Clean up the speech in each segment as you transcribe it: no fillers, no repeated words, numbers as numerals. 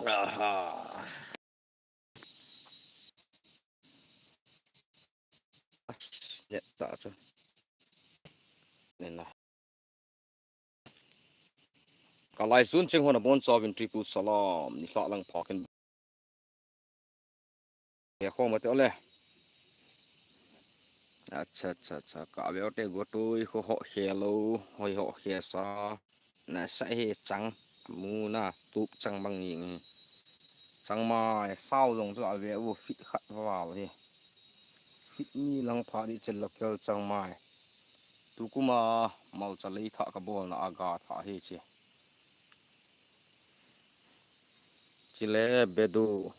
Aha. Dạ, tạ cho nên là cả lại sun chừng hôm bon cho bên triple salam ni lọ lăng pocket ya không mà tiêu lệ अच्छा अच्छा अच्छा cả béo tê của tôi họ hello hồi họ khe sa nè sẽ hệ trắng mu na tụp trắng bằng nhìn trắng mà sao dùng cho béo vô fit khát vào đi fit ni lăng phá đi chân lọc kêu trắng mà tu kuma mau cho lấy thọ cả bồn là aga thọ hết chứ chỉ lẽ bedu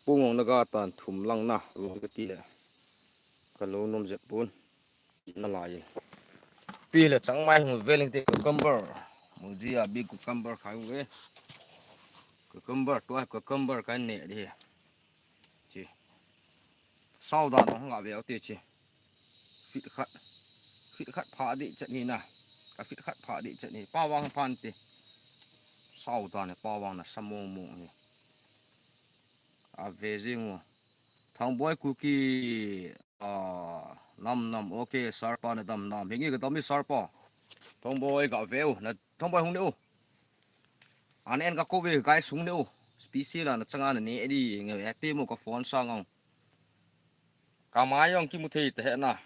pung nó ga tan thum lang na lo cái tì cái lô nôm dẹp bún nó lại pi là chẳng may một Wellington cucumber một gì à big cucumber khai huế cucumber tôi cucumber cái nệ đi chị sau đó nó không gặp béo tiệt chị fit khát phá đi trận này nè cái fit khát phá đi trận này bao vang phan tì sau đó này bao vang là sam mông mông này à về riêng thằng boy cookie năm năm ok sarpa này tầm năm hình như cái tấm đi sarpa thằng boy gặp véo là thằng boy không đâu anh em các cô về cái súng đâu species là nó chẳng ăn này đi người active một cái phone sang không cả máy ông kim một thì thế nào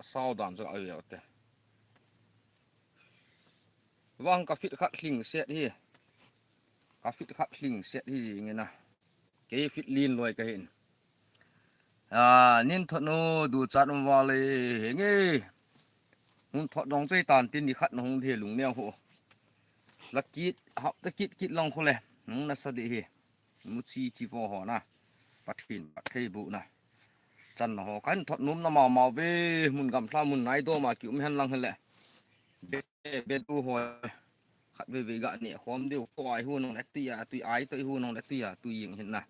sau đàn cho ai vậy vâng cà phê khát linh xét đi cà phê khát linh xét đi gì nghe nào cái phết lin rồi cái hình nên thật nó đủ chặt vàoเลยnghe muốn thật đóng dây tàn tin đi khát nó không thể lúng neo hộ là kít học tất kít long không lẽ nó là sao đi một chi vào họ na bắt hình bắt thầy vụ na chân họ cái thật núm nó màu về muốn cầm sao muốn nãy tôi mà kiểu mình lăng hơn lẽ bên tu hồi khát về gạn nhẹ khóm đều coi hu nó tia tùy ái tùy hu nó tia tùy hiện hiện na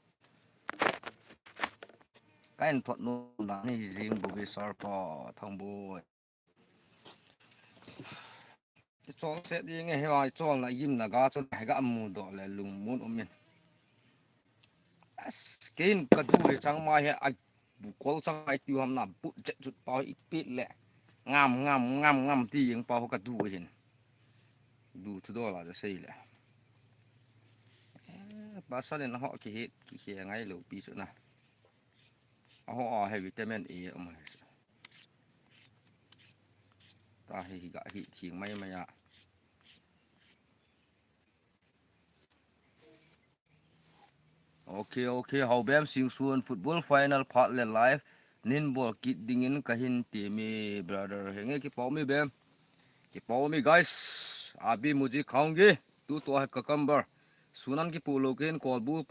cái thật núm là này riêng bộ về sarpa thằng bố cho sẽ đi nghe hỏi cho là im là gà cho cái gà mù đó là lùng muốn ôm mình cái cái đuôi chẳng mai hay ai buκol chẳng ai tiêu ham nằm bụi chết chút bao ít biết lẹ ngam thì những bao cái đuôi hiện đuôi thứ đó làจะ xây lẹ bà sao nên họ chỉ hết chỉ ngay lũ bị chỗ nào họ hay vitamin E mà ta hay gạ hi thiền mấy mấy à ok ok hậu bem sing suon football final part le live nin ball kit dingin kahin ti mi brother henge ki pau mi bem ki pau mi guys abi muji khaungi tu to ha cucumber sunan ki pulo ken kolbu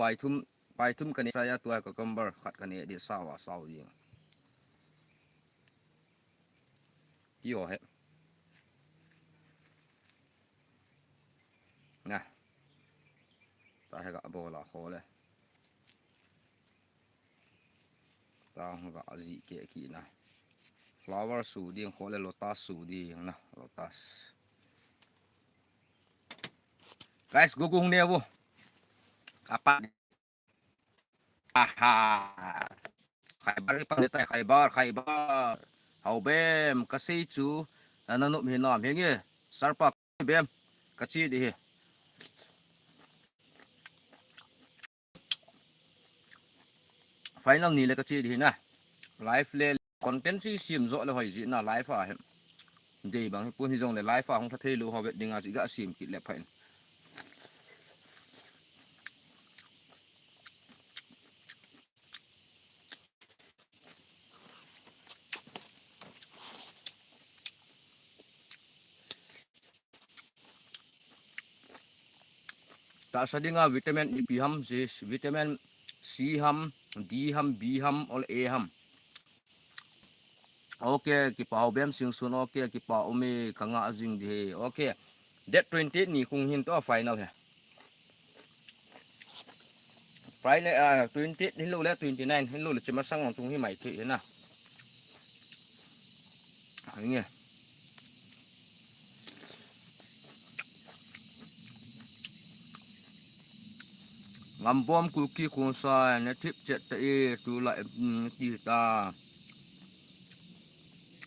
paithum kani saya tu ha cucumber khat kani di sawa saw ying yo he na ta ha ga bola khole ta ga azi ke ki na flower su ding khole lotus su ding na lotus guys go go ne bo apa aha Khaybar pandita Khaybar hậu bem kasi chu nanum hinom hengi sarpa bem kachi di final ni le kachi di na live le content si sim zo le hoi ji na live a hem de bang pun hi jong le live a hong thathe lu ho bet dinga ji ga sim ki le phain ta sa dinga vitamin E P ham jis vitamin C ham D ham B ham ol A ham okay ki pau bem sing sun okay ki pau mi khanga jing di okay date 20 ni kung hin to final he Friday 20 hin lu le 29 hin lu le chima sang ngong tung hi mai thi na nghe ngắm bom cú kỳ khuôn sai nó tiếp chết tệ tu lại tì ta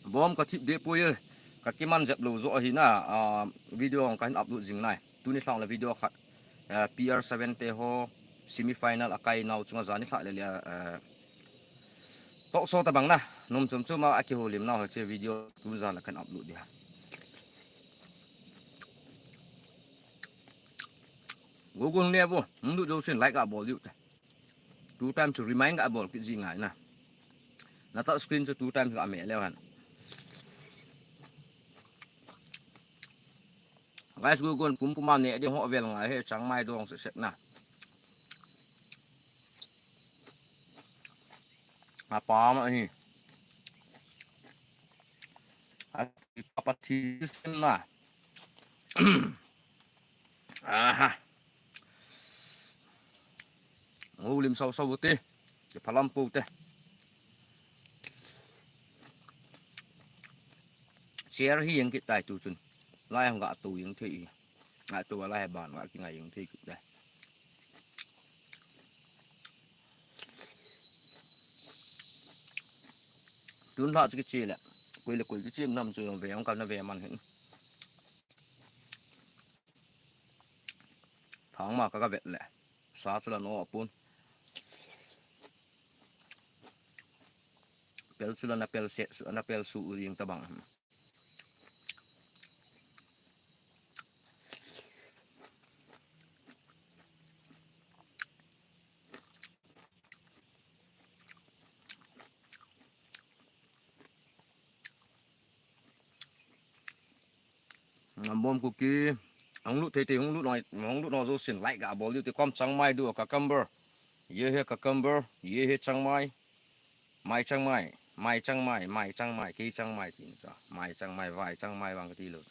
bom có tiếp đế bôi các cái man dẹp lầu rõ hi na video cái upload ding này tu ni sang là video khác PR7 te ho semifinal akai nau chunga zani thla le talk so ta bang na num chum chu ma aki holim na ho che video tu zan la kan upload dia gogon ne bo ndu jo sin like a ball you two times to remind a ball ki ji ngai na ta screen cho two times ga me le han guys gogon pum pum ma ne de ho vel ngai he chang mai dong se set na ma pa ma hi a pa ti sin na ha lim sau sau te ke phalam pu te share hi yang ki tai tu chun lai hang ga tu yang thi ngai tu lai ban wa ki ngai yang thi ki đây tun la cái chi là quỳ cái chim nằm rồi về ông cầm nó về màn hình tháng mà các vẹt lẹ sát là nó pun pel chula na pel set su na pel su yang tabang bom cookie ông lút thấy ông lút nói rồi xin lại cả bol thì com trắng mai đùa cả cucumber ye cucumber ye trắng mai trắng mai kí trắng mai thì sao mai trắng mai vài trắng mai bằng cái gì rồi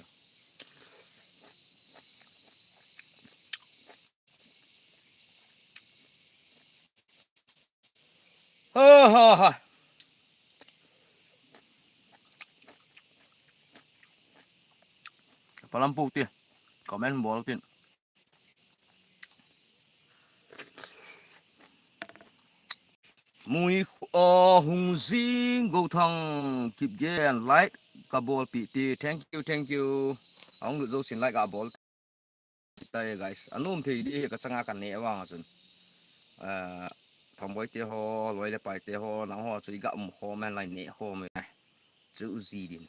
ha palampu ti comment bol tin mui hung zing go thang keep gen like cả ball pt thank you ông được dấu xin like cả ball tay guys anum thì đi cái changa kan ne wang chun thong boy te ho loi le pai te ho nang ho chui ga ho man lai ne ho me chữ gì din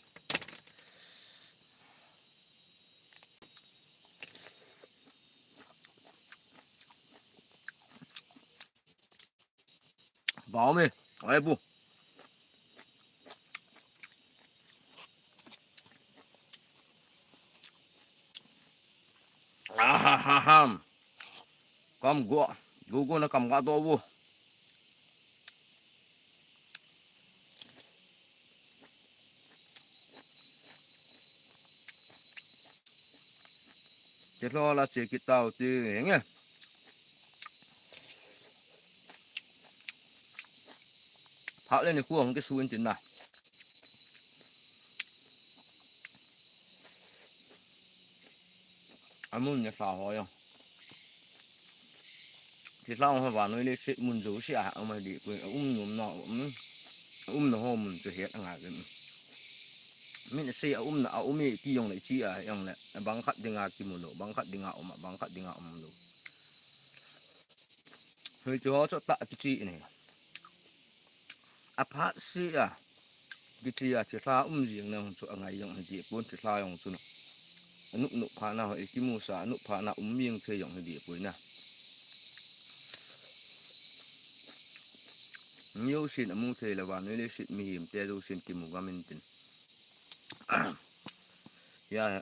bảo me ai bu ha cầm gua nó cầm gà to bu chết lo là chỉ cái tàu thì nghe phá lên cái cuồng cái suối trên này anh muốn nhặt phá hỏi không thì sao họ vào nơi đây sẽ muốn giấu sẽ ông mà đi quên nhúm nọ nó hôm tôi hết ngài cái mình sẽ nó mình đi dùng lại chi dùng lại bằng khát đi ngài kim một bằng khát đi ngạo mà bằng khát đi ngạo mà luôn hơi cho tạ cái chi này phát sĩ cái chi thì sao riêng nào cho ngài dùng thì bốn thì sao dùng cho nụ phá nào cái kim sa nụ phá nào miếng thuê dùng thì cuối nè nhiều xin ở mua thuê là vào nơi đây xin mi hiểm te đâu xin kim một gam mình tin ya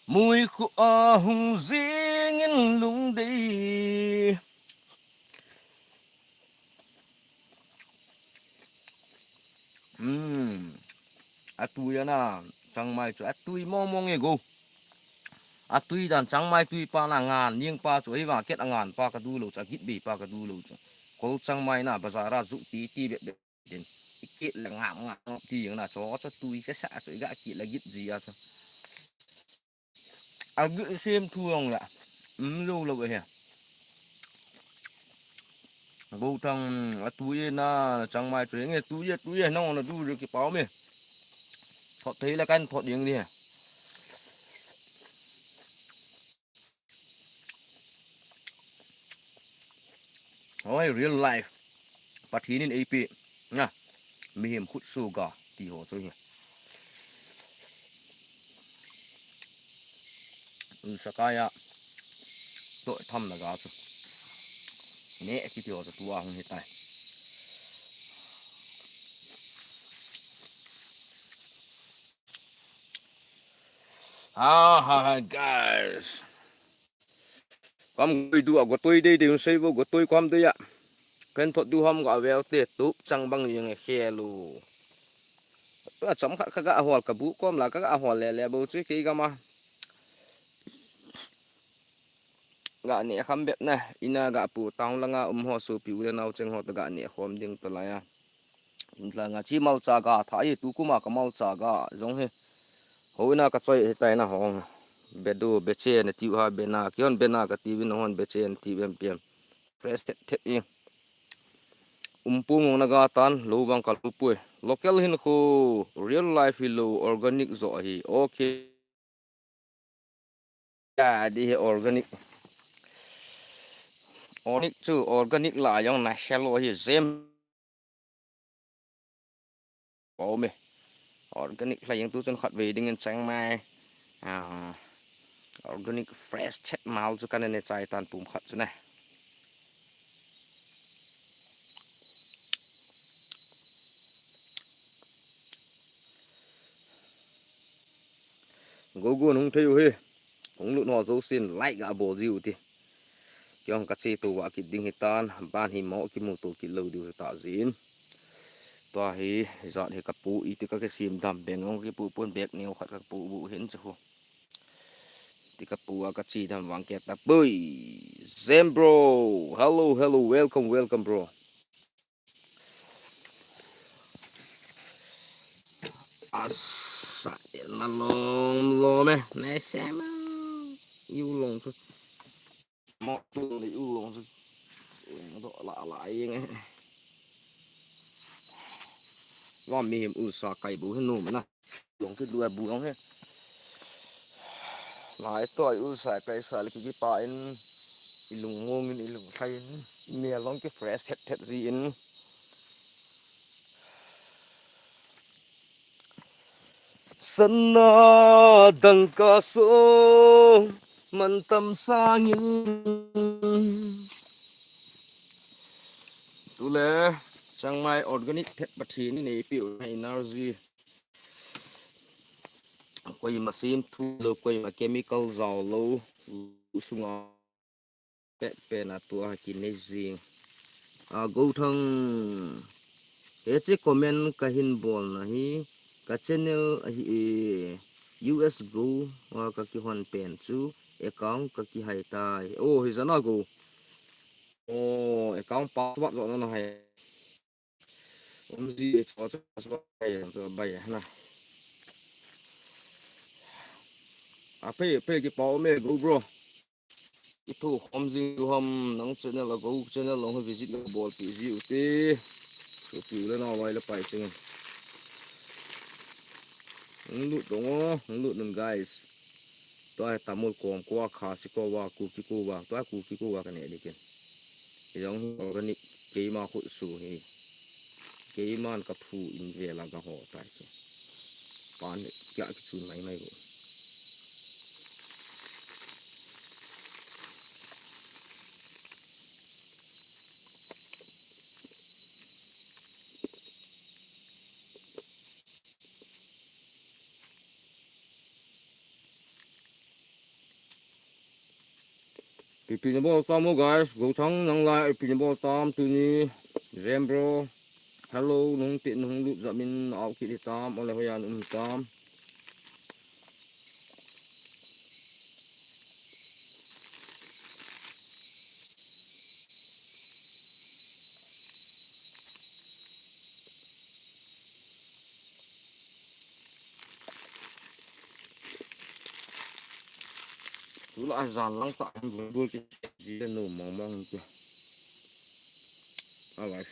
mùi hung riêng lung đi tui na chẳng mai cho tui mong ego tui dan chẳng mai tui pa na ngan nieng pa cho hiwa ket ngan pa ka du lo cha git bi pa ka du lo cha ko chẳng mai na bazara zu ti be đến cái là ngạm ngạm thì là chó cho tôi cái xạ rồi gã kia là gít gì à gỡ xem thường là lâu là vậy hả bố thằng túi na chẳng mai chuyện nghe túi nó là túi được cái báo mình họ thấy là căn họ tiếng đi à ôi real life bắt thí nên AP nha mi hiểm khút sô gà thì họ tôi hiểu sakaya tội thăm là gà chứ nè cái điều là tua không hiện tại guys con người đua của tôi đây đều xây vô của tôi quan tôi ạ khen thuật đua hôm gọi về tiệt túp chẳng bằng những ngày khe lù tôi chấm các gã hoa cả bú com là các gã hoa lẻ lẻ bầu chứ cái gama gã nhẹ khăm bẹp này ina gã pu tang là gã hoa su piu lên nào chừng họ tự gã nhẹ khom ding tự lại à là ngã chỉ mau cha gã thái tu kuma cả mau cha gã giống he hồi na cái chơi tay na hong bedu beche na tiu ha bena kion bena ka tiu no hon beche na tiu em pem fresh thet in umpung naga tan lo bang kal pui local hin khu real life hi lo organic zo hi okay ya di organic chu organic la yong na shallow hi zem có me organic là yang tu chân khát về dengan chang mai organic fresh chet mal chu kan ne chai tan pum khat chu này go go nung theo he ong lu no zo sin like ga bo diu ti kyong ka chi tu wa ki ding hitan ban hi mo ki mu tu ki lo diu ta zin to hi dọn hi ka pu i ti ka ke sim dam beng ong ki pu pun bek neu khat ka pu bu hin chu ti ka pu ka chi dam wang ke ta bui zem bro hello welcome bro asa là long lo me này xem yêu long chứ mọ tu thì yêu long chứ nó độ lạ lại nghe lo mi hiểm sa cày bù hết nụ mà na long cái đuôi bù long hết lại tôi sa cày sa lại cái pa in ilung ngông in ilung thay mía long cái fresh hết hết gì in sân đằng ca số mình tâm xa nhìn tu lệ chẳng mai organic thép bát thí này biểu hay energy quay machine thu lô quay mà chemical giàu lâu sung ngọ pet pen à tua kinh này riêng go thăng hết chiếc comment cái hình bol này cái channel US go và các cái hoàn pen chú account các cái hay tai oh hi zana go oh account password rồi nó hay gì cho password hay rồi bay này pay cái bao mẹ go bro itu hôm gì hôm nắng channel là go channel long visit cái ball pg ut cái kiểu là nó vậy là phải chừng lụt đúng không lụt đừng guys tôi tạm một con qua khá sĩ qua qua cụ qua tôi cụ qua cái này đi kìa cái giống organic cái mà hội sủ thì cái mà cái phụ in về là cái họ tại bán cái chun máy máy của Pinball tam guys go thắng năng lại pinball tam từ ní Zembro hello nung tiện nung lụt dạ mình áo kỹ tam ole hoya tam lại dàn lăng tạ em đuôi cái gì lên nổ mong mong kìa à lại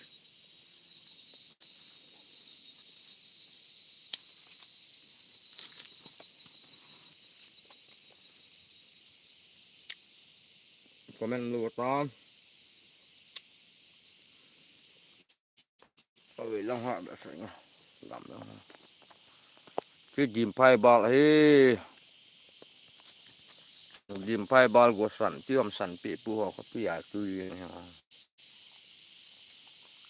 comment luôn tao tao bị lăng hoa bị phải làm đó cái dìm phai bal ấy dìm phai bal của sẵn chứ không sẵn bị bùa có bị ai tùy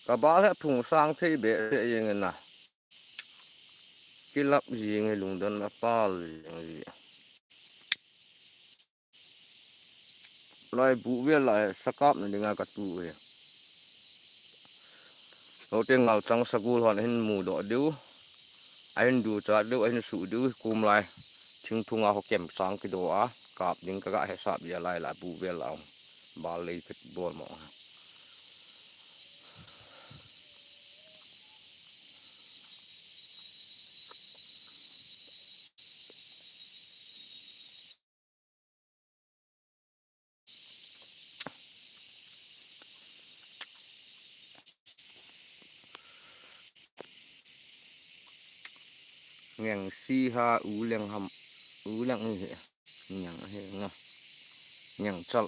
cả ba hết phùng sang thấy bể thế gì nè cái lắp gì ngay lùng đơn là pal gì lại vụ việc lại sắc cáp này ngay cả tụ ấy đầu tiên ngào trắng sắc gul hoàn hình mù đỏ điếu anh đủ trả điếu anh sụ điếu cùng lại chừng thùng ao kem sang cái đồ á cạp những cái gãi sạp giờ lại vụ việc lão ba lấy cái bồn mỏ ngang si ha u leng ham u leng gì nhang hay ngang chal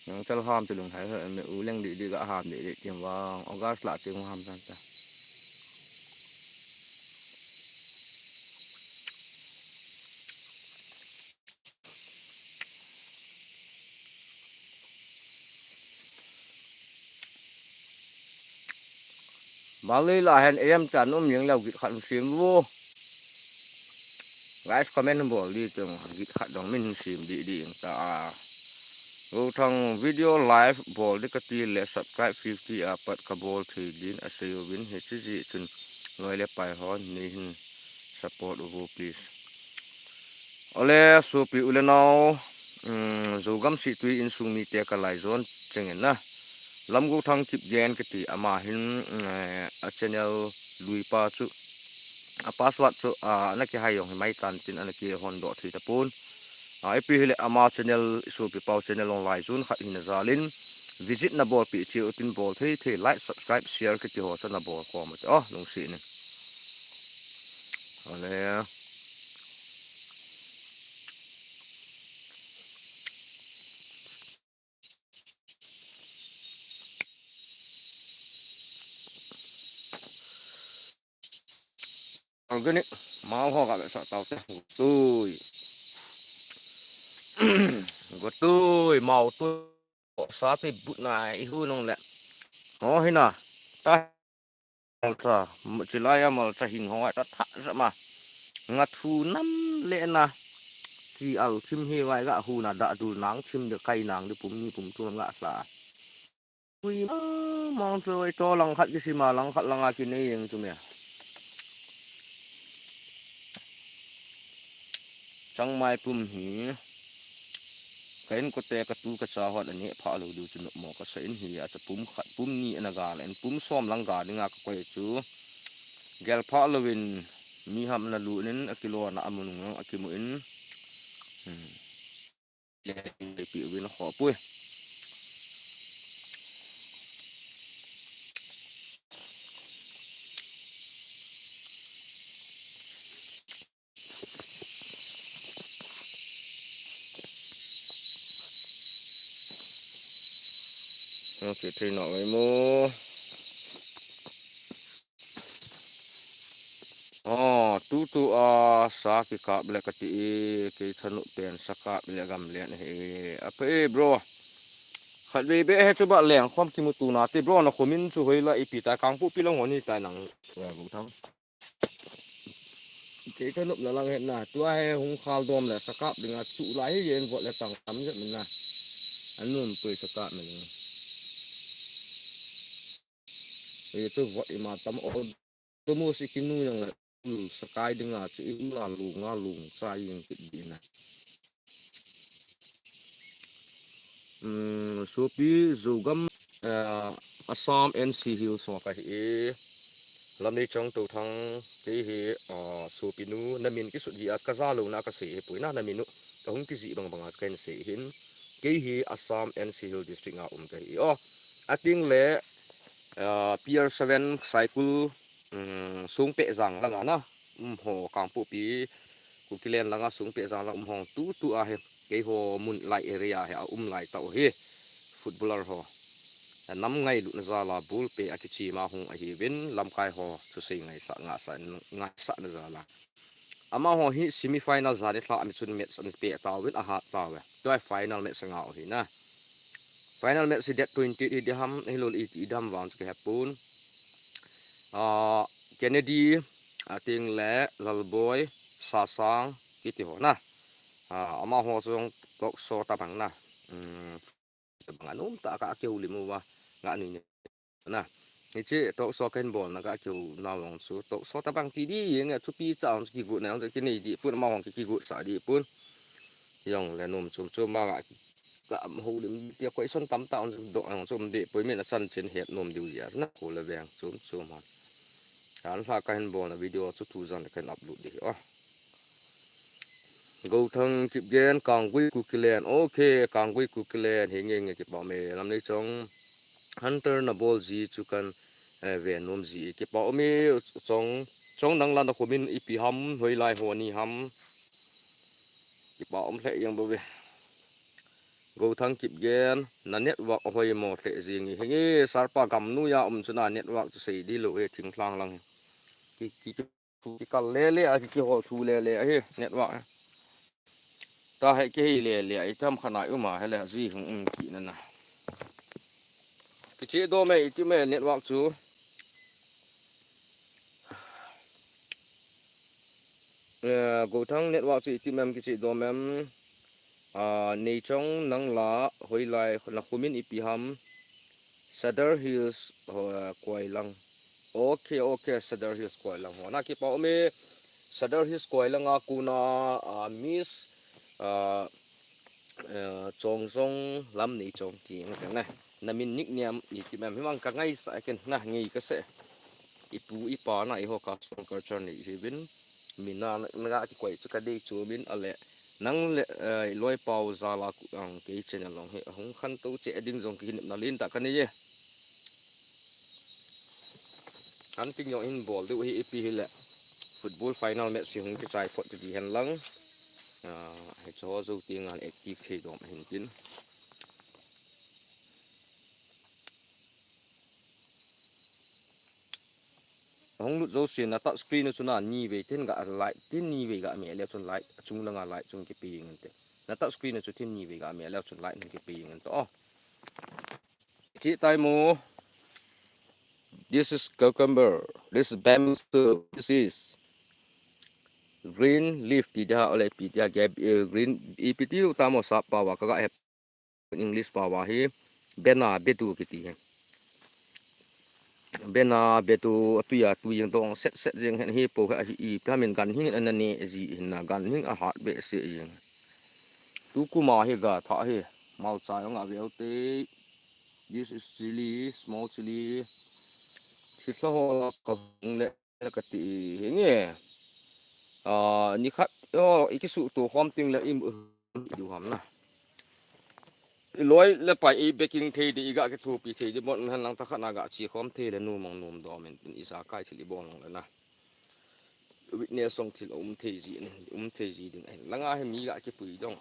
ngang chal ham từ lùng thái hơi mẹ u leng đi gạ ham để tìm vào august lại tìm ham ra ta mà lấy lại hẹn em chán ôm những lều gịt khăn xiêm vô guys comment bỏ đi từng gịt khăn đồng mình xiêm đi ta go thang video live bol de kati le subscribe 50 apat ka bol thi din asayo win he chi ji chun loi le pai hon ni hin support over please ole so pi ule now zogam si tui in sung mi te ka lai zon chengen na lam go thang kip gen kati ama hin a channel lui pa chu a password chu na ki hayong mai tan tin ana ki hon do thi ta pun ai pi hele ama channel so pi pau channel online zun khat hin zalin visit na bol pi chi utin bol the like subscribe share ke ti ho cha na bol ko ma oh lung si ni ole organic mau ho ga sa tao te tui go tui mau tui sa pi but nai hu nong le ho hina ta cha chỉ lai mà cha hình ho ta tha sa ma ngat thu nam le na chỉ ở chim hi vai gạ hu na đã đủ nắng chim được cây nàng được bùm tu ngạ là ui mong chơi to lăng khát cái gì mà lăng khát lăng cái này yang cuma chẳng mai bùm hi cái có te cái tu cái sao họ là nhẹ phá lù du chun mò cái sấy hi à chả bùm khát bùm ni anh gà lên bùm xóm lăng gà đi ngạ cái quay chú gel phá lù win mi ham là lù nên kilo na amun ngong akimuin để bị win khó pui ok thì nó mới mua tu sa ki ka bele kati ki thanu pen saka bele gam le he ape bro khat be be he chu ba leng khom ki mu tu na te bro na khomin chu hoi la ipi ta kang pu pi long oni ta nang ya bu thang ke thanu la lang he na tu ai hung khal dom le saka dinga chu lai he yen vo le tang tam je min na anum pe saka min e tu vo ima tam o tu mu si kinu yang sakai dinga chu nga lu sa yin ki di na Sopi Zogam Assam NC Hills so ka hi lam ni chang to thang ke hi Sopi nu namin ki su hi at ka za lo na ka se pu na namin nu hong ki zi bang bang kan se hin ke hi Assam NC Hill district nga ke hi o ating le Pier 7 cycle sung pe zang langa na ho kang pu pi kukilen langa sung pe zang lang hong tu a he ke ho mun lai area he lai tau hi footballer ho nam ngai lu na za la bul pe akichi ma hong a hi win lam kai ho chu sei ngai sa nga sa na za la ama ho hi semi final za de thla ami chun match an pe ta win a ha ta we toi final match nga hi na final match si det 20 di ham helol i dam wang ke hapun Kennedy ating le lalboy sasang kiti ho na ama ho chung tok so ta bang na bang anum ta ka keu limu wa nga ni na ni che tok so ken bol na ka keu na wang su tok so ta bang ti di yang chu pi chang ki gu na ki ni di pun ma hong ki gu sa di pun yong le num chum chum ma ka ho lim ti ko son tam ta on do ang chum de poi me na chan chen het nom du ya na ko le bang chum chum ha kan pha ka hen bol na video chu tu zan kan upload di go thang kip gen kang gui ku kilen okay kang gui ku kilen he nge ki ba me lam nei chong hunter na bol ji chu kan ve nom ji ki pa me chong nang la na ko min ipi ham hoi lai ho ni ham ki pa le yang bo ve go thang kip gen na network hoi mo le ji ngi he nge sarpa gam nu ya chuna network chu sei di lo e thing thlang lang ki kal le a ki ho thu le he network ta hay cái lệ ai tham khả năng mà hay là gì không kỹ nữa nè cái chế độ mày cái mày network chú go thang network chú cái mày cái chế độ mày nei trong nang la hoi lai na kumin ipiham Cedar Hills Kuai Lang okay Cedar Hills Kuai Lang ho na ki pa me Cedar Hills Kuai Lang a kuna miss chong chong lam ni chong chi cái này na min nickname ni ti mem himang ka ngai sa ken na ngi ka se ipu ipa na I ho ka song culture ni hibin mina na ki kwai chu ka dei chu min ale nang le loi pau za la ku ang ke channel long he hong khan to che ding jong ki na lin ta ka ni ye han ping yong in ball du hi ipi hi le football final match si hong ki chai phot ti hen lang he cho zo ti ngal active the dom hin tin hong lut zo sin na ta screen nu chuna ni ve tin ga light tin ni ve ga me le chun light chung langa light chung ki pi ngin te na ta screen nu chu tin ni ve ga me le chun light ni ki pi ngin to chi tai mo this is cucumber this is bamboo this is green leaf ti da ole pi da gap green ipt ta mo sa pa wa ka ga english pa wa hi bena betu ki ti bena betu atuya tu yang dong set jeng hen hi po ha hi plamin gan hi an ne ji na gan hi a hat be se jeng tu kuma hi ga tha hi mal cha yong a veu te this is chili small chili thi so ka le ka ti hi nge ni khat yo ikisu tu hom ting le im du ham na loi le pai e baking the di ga ke thu pi the di bon han lang ta khana ga chi khom the le nu mong num do men isa kai chili bon long le na witness song til the ji the ji ding langa he mi ga ke pui dong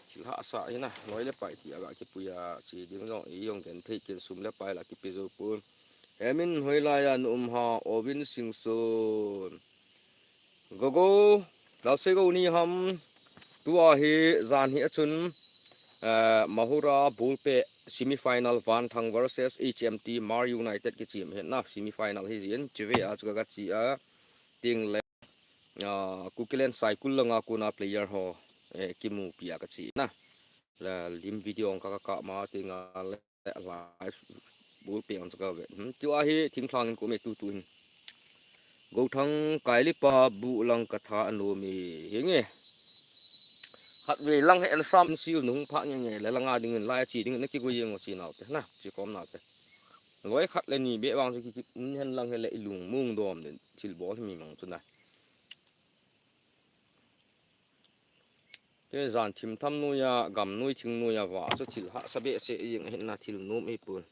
chil ha sa ina loi le pai ti ga ke pui a chi ding dong e yong den the ken sum le pai la ki pe zo pun emin hoi la ya ha ovin sing so go la se go ni ham tua hi zan hi chun Mahura Bulpe semi final Van Thang versus HMT Mar United ki team hen na semi final hi zin chive a chuka ga chi a ting le kukilen cycle langa kuna player ho kimu pia ka chi na la lim video ka ma tinga le live Bulpe on chuka ve tua hi thing thlang ko me tu hin go thang kaili pa bu lang ka tha anu mi hinge hạt về lăng hệ là farm siêu nung phá nhẹ là lăng đừng lai chỉ đừng nó kia quay ngồi chỉ nào thế na chỉ có nào thế lối khát lên nhỉ bé bang cái nhân lăng hệ lệ lùng mung đom để chỉ bỏ thì mình mong chỗ này cái dàn thìm thăm nuôi à gầm nuôi chừng nuôi à vợ cho thịt hạ sắp bẹ sẽ yên hiện là thịt nôm ấy bùn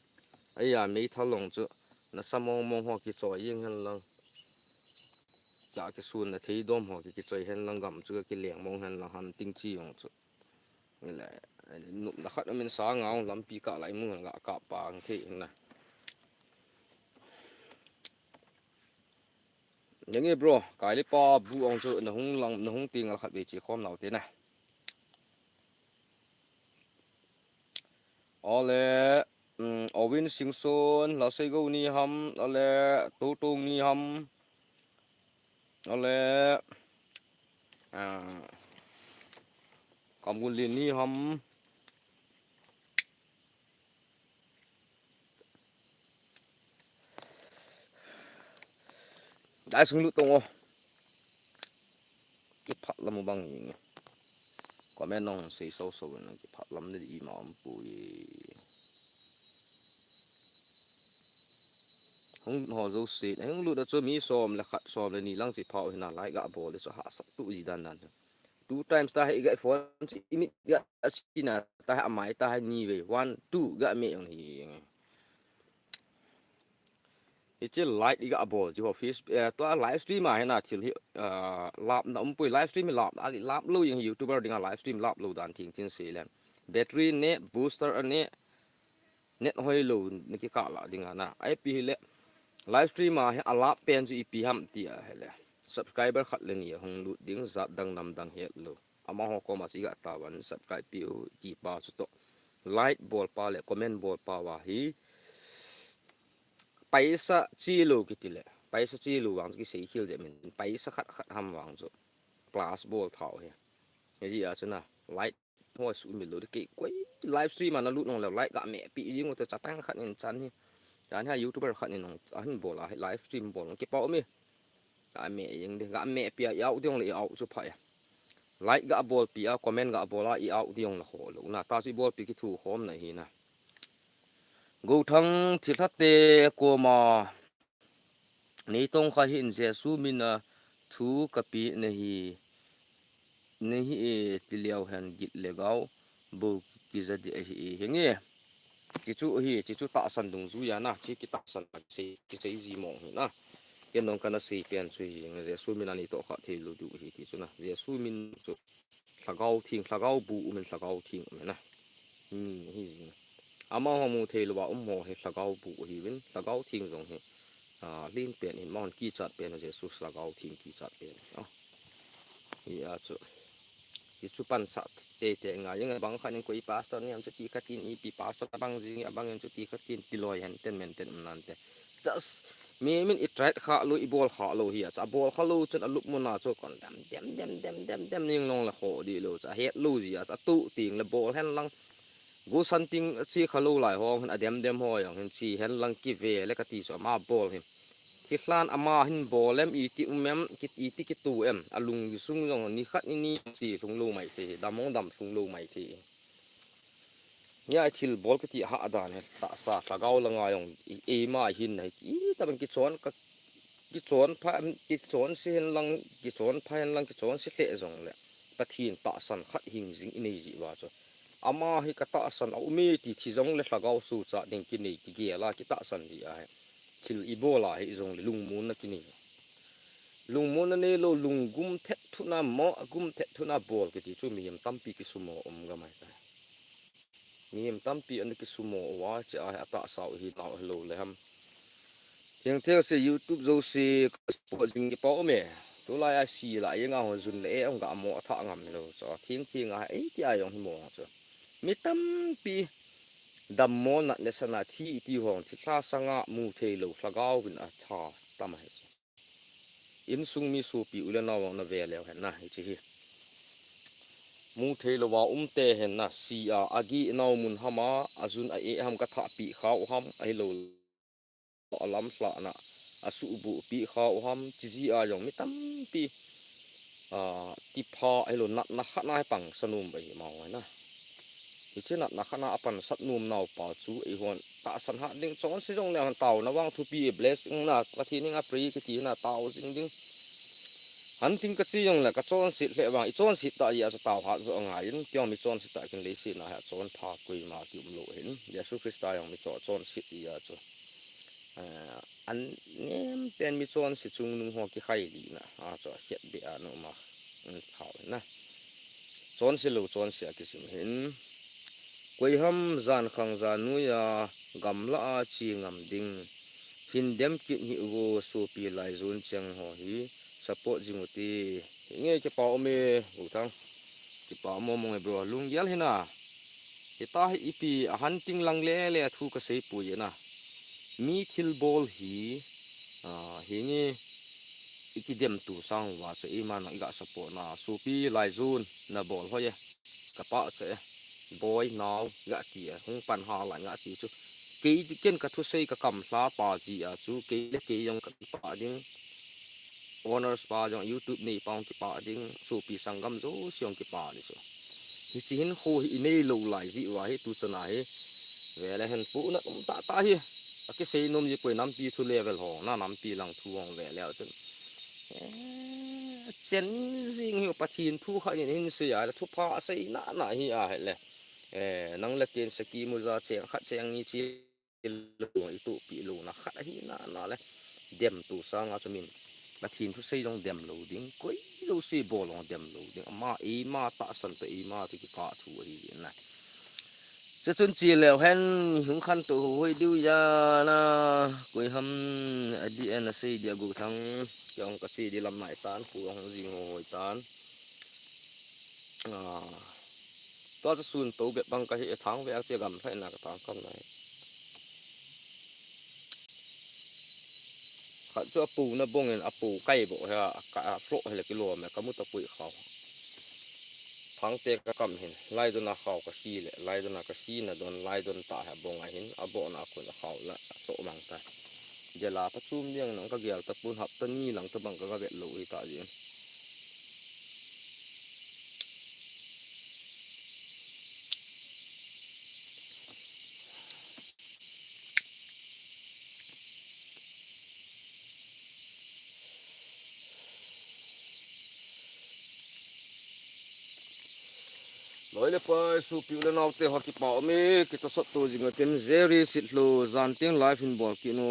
ấy à mấy thằng lòng chứ nó sao mong mong họ cái trò yên hơn lần cả cái xuân là thấy đom họ cái trò hơn lần gầm chứ cái lẹng mong hơn là hắn tinh chi ông chứ như là nụ đã khát mình sáng ngào lắm pi cả lại mua ngã cả bàng thế này những cái bro cái lấy pa bu ông chứ nó không lòng nó không tiền là khát về chỉ khom nào thế này ole Owen Singson là xây gấu ni ham ole tô tung ni ham ole à cầm quân liền ni ham đã xuống lụt tung cái phát là một bằng gì có mấy nông xây sâu sâu cái phát lắm để đi mà ông bùi không họ dâu xịt không lụt đã cho mi xòm là khát xòm là nỉ lăng chỉ phao thì nào lại gạ bò để cho hạ sắc tụ gì đàn đàn two times ta hay gậy phone chỉ imit gạ xin là ta hay máy ta hay nhì về one two gạ mẹ thì chỉ light đi gạ bò chỉ vào face toa livestream mà hay là chỉ làm nó ông bùi livestream mình làm lâu những youtuber dengan livestream làm lâu đàn thiên thiên sĩ lên battery net booster net net hơi lâu những cái cả là dengan na IP lệ livestream mà hay lap pen chỉ IP ham tia hay là subscriber khát lên nhiều hong lụt tiếng giật đằng nằm đằng hết lâu ama họ có mà chỉ gạ ta vẫn subscribe piu chỉ ba chút to like ball pa lệ comment ball pa wa hi paisa chi lu kitile paisa chi lu wang ki sei khil je min paisa khat khat ham wang zo plus ball thau he ye ya chuna light ho su mi lu de ki koi livestream na lu nong la light ga me pi jing ta chapang khat in chan hi dan ha youtuber khat in nong an bol la livestream bol ki pau mi ga me yeng de ga me pi yau diong le yau chu phai light ga ball pi a comment ga ball a yau diong la ho lu na ta si ball pi ki thu hom na hi na go thang thil hat te ko ma nei tong kha hin je su min a thu kapi nahi nahi tiliao han git legaw bo ki za di hi henge chi chu ta san dung zu ya na chi ki ta san se ki sei ji mo na ken dong kana se pian chui je su min ani to kha the lu du hi ti chu na je su min chu thagaw bu min thagaw thing na hi ama mu the lu ba mo he thagaw bu hi win thagaw thing jong he liên biển thì mòn kỳ chặt biển là sẽ sụt sạc ao thiên kỳ chặt biển đó thì chỗ chú pan sạt tê tê ngay những cái băng khai những quỹ pastor này em sẽ tì cắt tin ý pastor băng gì băng em sẽ tì cắt tin tì loi hẹn tên men tên nan tê just mình ít trái khá lôi ball khá lôi hi à ball khá lôi chân lúc muốn nào cho còn đâm nhưng long là khổ đi lôi hết lôi gì à tụ tiền là ball hẹn lăng gu san ting chi khá lôi lại hong hẹn đâm hoi hẹn chi hẹn lăng kí về lấy cái tí số mà ball hẹnที่คลานอามาหินบอลเล่มอีติอุมมกิอีติกิตูเอ็มอลุงซุงยองนี่ขัดนี่สีซุงลูใหม่ทีดำมองดำซุงลูใหม่ทีเนี่ยไอชิลบอลก็ที่หาดานเนี่ยตาสาตะเกาละงายองเอมาหินไหนอีแต่เป็นกิจวนก็กิจวนพายกิจวนเสียนลังกิจวนพายลังกิจวนเสียเละจงเลยปะทีนตาสันขัดหิงจิงอินี่จีว่าจ้ะอามาฮิกตาสันเอาเมติที่จงเลยตะเกาสู่จะดิ่งกินนี่กิเกียละกิตาสันดีไอคิลอีโบลาให้จงลุงมูนนักนี่ลุงมูนนั่นเองเราลุงกุมเททุนาหมอกุมเททุนาบอลก็ที่จู่มีมตั้มปีกิสุโมอมก็ไม่ได้มีมตั้มปีอันนี้กิสุโมว่าจะไอ้อัตราสาวหินเอาฮัลโหลเลยครับยังเที่ยวสิยูทูบโจสิปวดจริงกี่ป้อเมตัวลายสีลายยังเอาจุนเละองกับหมอท่างำเลยจ้ะทิ้งไอ้ที่ไอ้ยังหิมอจ้ะมีตั้มปีดำมอนัดในสนาที่ห้องที่ข้าสังะมูเทโลฟลากาวเป็นอาชาตามให้อินซุงมีสูปีอุเลนาวนาเวลแล้วเห็นนะจีมูเทโลว่าเตเห็นนะซีอากีนาวมุนฮามาอาจุนไอฮัมกะทะปีข้าวฮัมไอโลอลัมฟลานะอาสุบุปีข้าวฮัมจีอาอย่างไม่ตั้มปีที่พาไอโลนักขัดนายปังสนุมไปมาไว้นะที่เช่นนักขณะอปันสัตนุ่มนาวป่าจูไอหัวตาสันหะดิ้งจอนสิจงเนี่ยเต่านะว่างทูปีเบลสนะกะทีนี่งะปรีกะทีน่ะเต่าจริง hắn tin cái chi yong là cái chọn xịt lệ vàng chọn xịt tại giờ tàu hạt rồi ngài in tiếng mi chọn xịt tại cái lấy xịt là chọn thà quỳ mà kiểu lộ hình Giêsu Christ yong mi chọn xịt giờ cho anh em tên mi chọn xịt chung nung hoa cái khay đi nè cho hiện bị nó mà thảo nè chọn xịt lộ chọn xịt cái gì hình quỳ hâm gian khang gian nuôi gam la chi ngam ding hin dem kit hi wo so pi lai zon chang ho hi support jingoti nghe cái bảo me hủ thang cái bảo mong bro lung yel hina cái ta hi ipi hunting lang le thu ka sei pu na mi thil ball hi hi nge ikidem tu sang wa cho e man ga support na so pi lai zon na ball ho ye ka pa che boy now ga ti hung pan ha la ga ti chu cái kiến cái thu xây cái cầm lá bà gì à chú cái dùng cái bà điên honors bà dùng YouTube này bao cái bà điên số pi sang gam rồi xiong cái bà này rồi thì chỉ hiện hồ hiện nay lâu lại gì vậy tu chân này về là hiện phụ nó cũng ta hi cái xây nôm gì quay năm pi thu level hồ na năm pi lăng thu hong vềแล้วchân chân riêng hiệu bát thiên thu khai nên xây à thu pha xây nã hi à hay là năng lực tiền sẽ kí mua ra chèn khát chèn như chi luồng tụ bị luồng nó khát hi nó là điểm tụ sang cho mình là thiên thu xây trong điểm lầu tiếng quấy lâu xây bò lòng điểm lầu tiếng mà ý mà tạ sân tới ý mà thì cái cả thủ thì này chứ chân chỉ lèo hen hướng khăn tụ hồi điêu ra na quấy hâm đi en xây địa gù thằng trong cái gì đi làm lại tán phụ không gì ngồi tán đóจะส่วนตัวแบบบางกะเหตุทางแวกเจียกำให้หนักทางกันไหนขัดตัวปูนะบงเงินอปูใกล้บ่ฮะกะโฟล์ให้เลยกิโลแม่ก็มุดตะปุยเขาทางเตะกะกำเห็นไล่โดนเขากะขี้เลยไล่โดนกะขี้นะโดนไล่โดนตาหะบงไงเห็นอบ่นะคนเขาละโตมังตาเจลาประชุมเรื่องนังก็เกี่ยวตะปูหับตะนี่หลังตะบังก็เวทลุยตาเย็นลอยเลยไปสูบผิวแล้วเอาเตะหักกี่ป่ามีกิตาสดตัวจริงก็เป็นเจรี่สิโลจานเตียงไลฟ์หินบอลกิโน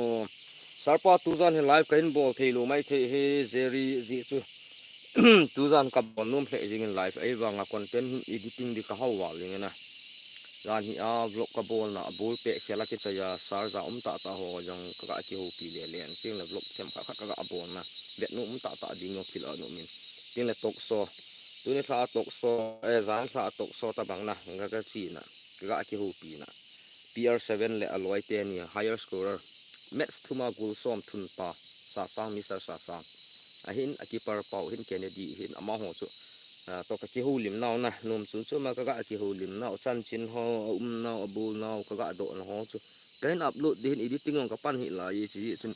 สารพัดตัวจานเห็นไลฟ์ก็หินบอลเทโลไม่เทเฮเจรี่จิจูตัวจานกับบอลนุ่มเพลย์จริงไลฟ์ไอ้บางคอนเทนต์อีดิติ้งดีก็เข้าวาลิงนะจานที่บล็อกกับบอลนะบอลเปะเสียละกิจยาสารจะตาหัวยังก็กะที่หูปีเลียนจริงเลยบล็อกเข็มขัดก็กะบอลนะเบ็ดนุ่มตาดีงอคิลอนุมินจริงเลยตกโซตัวนี้ถ้าตกโซจานถ้าตกโซตะบังนะก็จีนะก็ที่หูปีนะ PR7 เลยอร่อยเต็มเนี่ย higher scorer match ทุมากุลซ้อมทุนป่าสาสางมิสร์สาสางเห็นกีปาร์เป่าเห็นเกเนดีเห็นอามาหัวจุตัวกะที่หูลิมนาวนะนุ่มสุนๆมาก็ที่หูลิมนาวจันชินหัวนาวบูนาวก็โดนหัวจุก็เห็นอัพโหลดเห็นอีดิติ้งของกับปั้นหินหลายจีจน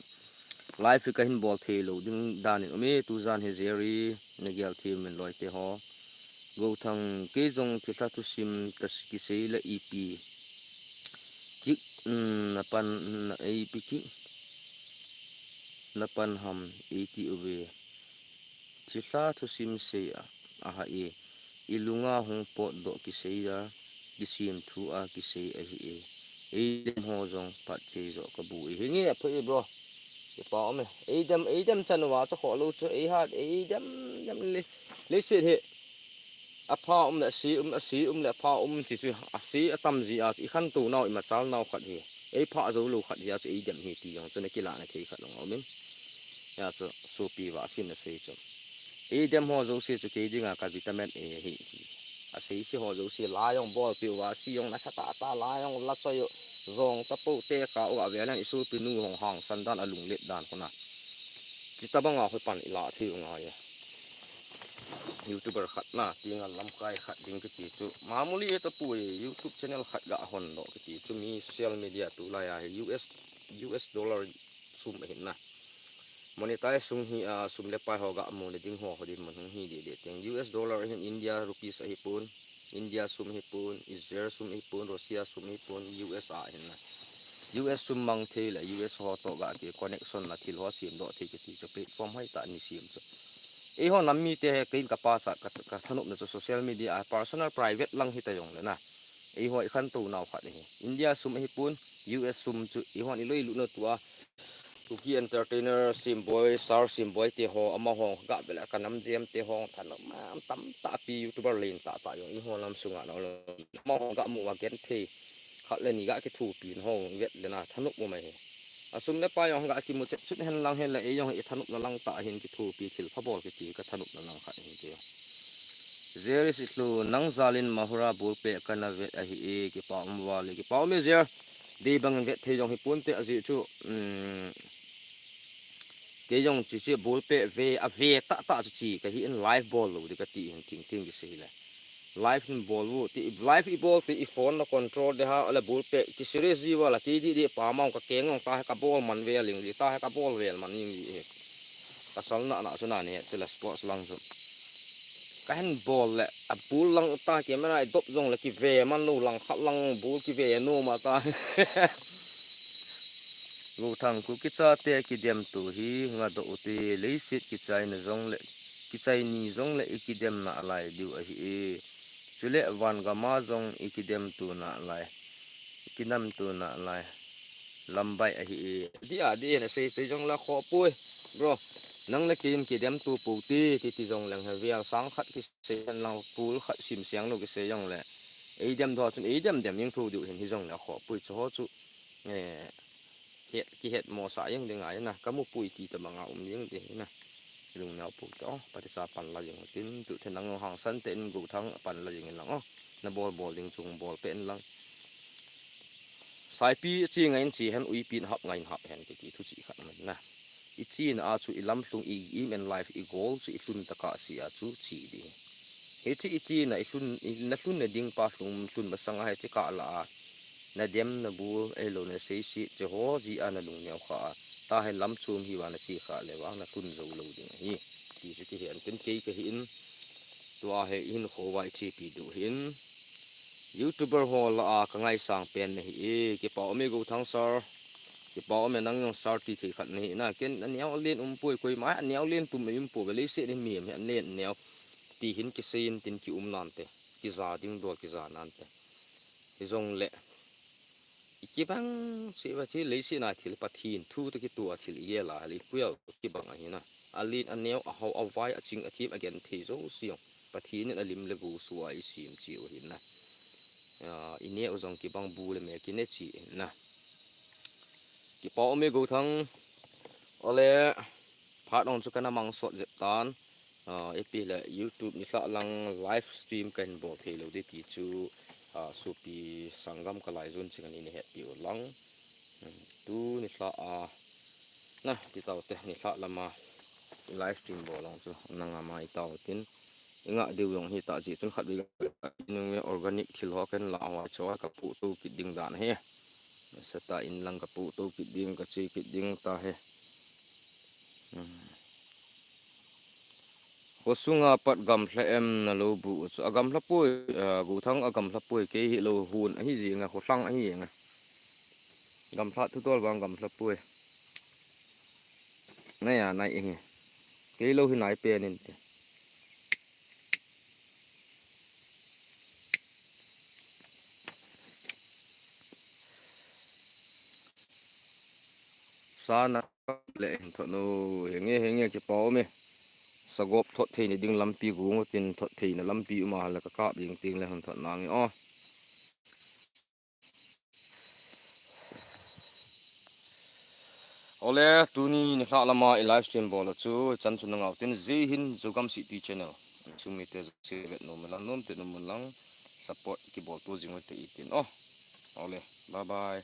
ไลฟ์ก็เห็นบอลเทโลดึงด้านนี้มีตูจานเฮเจรี่ในเกลทีมมันลอยเตะหัวกูทางเกจงที่ทัตุซิมตัสกิเซลอีพีคิกnapan EP kick napan ham 80 uwe chisa tu sim se aha e ilunga hong pot do ki se ya disim thu a ki se a hi e dem ho jong pat che zo ka bu e nge phe bro ke pa me e dem chan wa cho kho lo cho e ha e dem le se he a pha la si la pha chi chu a si a tam ji a i khan tu nau i ma chal nau khat hi e pha zo lu khat ya chu e dem hi ti yong chu ne ki la na thei khat long min ya chu su pi wa sin na se chu e dem ho zo se chu ke dinga ka vitamin e hi a se si ho zo se la yong bol pi wa si yong na sa ta la yong la cho yo zong ta pu te ka wa ve na i su pi nu hong hang san dan a lung let dan ko na chi ta bang a ho pan i la thi nga ya YouTuber khat na tingal lam kai khat ding ke ti chu mamuli eta pui YouTube channel khat ga hon do ke ti chu mi social media tu la ya US dollar sum hin na monetize sum hi sum le pa ho ga mo le ding ho din mon hi de teng US dollar hin India rupees hi pun India sum hi pun Israel sum hi pun Russia sum hi pun US a hin na US sum mang the la US ho to ga ke connection na thil ho sim do the ke ti chu pe form hai ta ni sim chu e ho nam mi te kein ka pa sa ka thanup na social media personal private lang hi ta yong le na e ho i khan tu naw khat hi India sum hi pun US sum chu e ho ni loi lu na tua Tuki entertainer simboy star simboy te ho ama ho ga bela kanam jem te ho than ma tam ta pi youtuber len ta ta yong i ho lam sunga no ma ho ga mu wa gen the khat le ni ga ke thu pin ho vet le na thanup mo mai asum ne pa yong ga ki mu chet chut hen lang hen la e yong e thanup na lang ta hin ki thu pi thil pha bol ki ti ka thanup na lang kha hin ki zer is itlu nang zalin mahura bul pe kana vet a hi e ki pa um wa le ki pa me zer de bang vet the yong hi pun te azi chu cái dòng chỉ chỉ ball pe về ta ta chỉ cái hiện live ball luôn thì cái tiền tiền tiền cái gì là live ball luôn thì live ball thì phone nó control để ha là ball pe cái series gì vậy là cái đi pa mong cái keng ngong ta cái ball man về liền gì ta cái ball về man như gì cái sal nọ số này thì là sports lang rồi cái hand ball là ball lang ta cái mà lại đốt dòng là cái về man nu lang khát lang ball cái về nu mà ta ngô thằng cú cái cha te cái điểm tu hi ngã độ te lấy xịt cái chai này giống lệ cái chai ni giống lệ cái điểm nã lại điều ở hi chú lệ van gama giống cái điểm tu nã lại cái năm tu nã lại làm bài ở hi đi là xây giống là khó bôi bro nang là cái điểm tu bù ti thì giống là hơi việc sáng khát cái xây là bù khát xìm sáng đâu cái xây giống là ấy điểm thôi chứ ấy điểm những thu điều hiện giống là khó bôi cho chú cái hệ mò sải yang dengan ayah nah kamu pui ti tamang ngau yang deh nah lung ngau pu to pada sa pan la yang tin tu tenang hang san ten gu thang pan la yang lang na bol ling chung bol pen lang sai pi chi ngain chi hen ui pin hap ngain hap hen ki thu chi khat man na i chi na a chu i lam tung i men life i goal chu i hlun taka si a chu chi di he chi na i hlun na ding pa hlun ba sanga he chi ka la na dem na bu elo na sei si che ho ji ana lung nyaw kha ta he lam chum hi wa na chi kha le wa na tun zo lo ding hi ti chu ti hian tin ke ka hin tua he in ho wai chi pi du hin youtuber ho la a ka ngai sang pen na hi e ke pa me go thang sar ke pa me nang yong sar ti thi khat ni na ken an yaw len pui koi mai an yaw len tum me pu be le se ni mi me an len nyaw ti hin ki sein tin ki nan te ki za ding do ki za nan te zong le cái bang sẽ vậy chứ lấy xe này thì bắt thiên thu tới cái tua thì lấy là lấy quẹo cái bang này na alin anh neo hậu ao vai ở chính ở thiệp again thì dấu xiong bắt thiên là lim legu suai sim chiu hin na in neo dòng cái bang bu là mẹ cái nét chỉ na cái bao mẹ gấu thằng ở lẽ phát on cho cái mang sọt dẹp tan epi là YouTube như là lang livestream cái bộ thì lâu đi pi chu supi sanggam kalai zon chingan ini het piu lang tu ni tla nah ti tau te ni tla lama livestream bo long chu nanga mai tau tin inga deu yong hi ta ji chun khat bi nung organic thil ho ken la wa chawa ka pu tu ki ding dan he sata in lang ka pu tu ki ding ka chi ki ding ta he Kosunga pat gam thla em na lo bu chu agam thla pui gu thang agam thla pui ke hi lo hun hi ji nga kho tlang hi nga gam thla thu tol wang gam thla pui nai à nai hi ke lo hi nai pe nin te sa na le tho no henge ki pau me sagop thot the ni ding lampi gu tin thot the na lampi ma la ka ka bing ting le han thot nang o ole tuni ni hla lama i live stream bol chu chan chu ngau tin zi hin zugam si ti channel chumi te se vet no melan nom te no lang support ki bol tu jing te itin ole bye bye